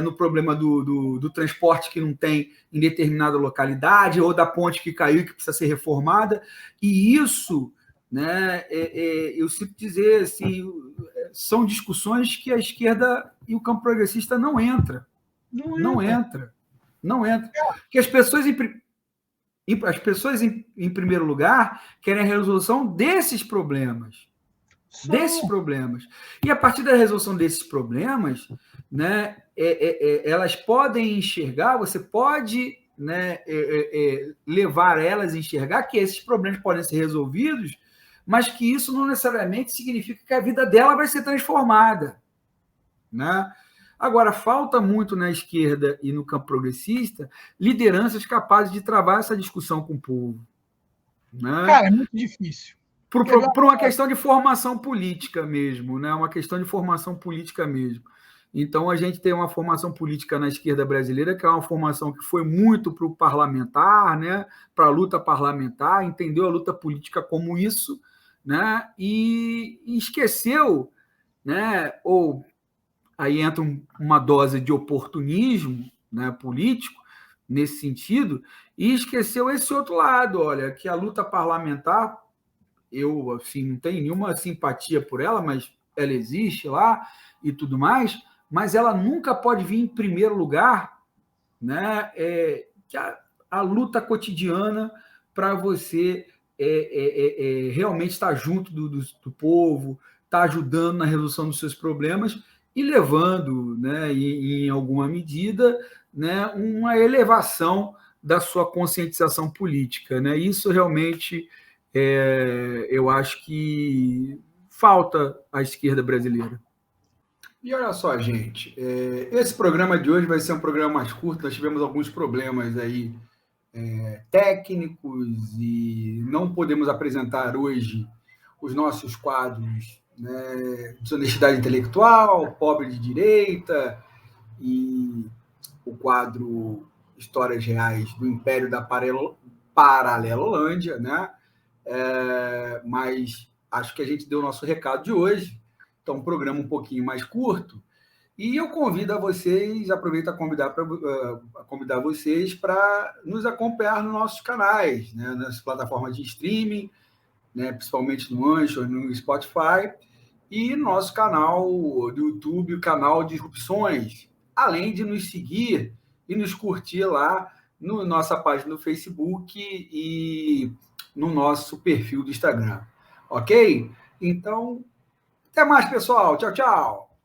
no problema do transporte que não tem em determinada localidade, ou da ponte que caiu e que precisa ser reformada, e isso, né, eu sempre dizer, assim, são discussões que a esquerda e o campo progressista não entra. Não entra. Porque as pessoas, em primeiro lugar, querem a resolução desses problemas. E a partir da resolução desses problemas, né, elas podem enxergar, você pode, né, levar elas a enxergar que esses problemas podem ser resolvidos, mas que isso não necessariamente significa que a vida dela vai ser transformada. Né? Agora, falta muito na esquerda e no campo progressista lideranças capazes de travar essa discussão com o povo. Né? Cara, é muito difícil. Por uma questão de formação política mesmo, né? Uma questão de formação política mesmo. Então, a gente tem uma formação política na esquerda brasileira, que é uma formação que foi muito para o parlamentar, né? Para a luta parlamentar, entendeu a luta política como isso, né? E esqueceu, né? Ou aí entra uma dose de oportunismo, né, político, nesse sentido, e esqueceu esse outro lado, olha, que a luta parlamentar, eu assim, não tenho nenhuma simpatia por ela, mas ela existe lá e tudo mais, mas ela nunca pode vir em primeiro lugar, né, que a luta cotidiana para você realmente estar junto do povo, estar ajudando na resolução dos seus problemas, e levando, né, em alguma medida, né, uma elevação da sua conscientização política. Né? Isso realmente eu acho que falta à esquerda brasileira. E olha só, gente, esse programa de hoje vai ser um programa mais curto, nós tivemos alguns problemas aí técnicos e não podemos apresentar hoje os nossos quadros, né, Desonestidade Intelectual, Pobre de Direita e o quadro Histórias Reais do Império da Paralelolândia, né? Mas acho que a gente deu o nosso recado de hoje, então um programa um pouquinho mais curto, e eu convido a vocês, aproveito a convidar vocês para nos acompanhar nos nossos canais, né, nas plataformas de streaming, né, principalmente no Anchor, no Spotify, e no nosso canal do YouTube, o canal Disrupções, além de nos seguir e nos curtir lá na nossa página no Facebook e no nosso perfil do Instagram. Ok? Então, até mais, pessoal. Tchau, tchau.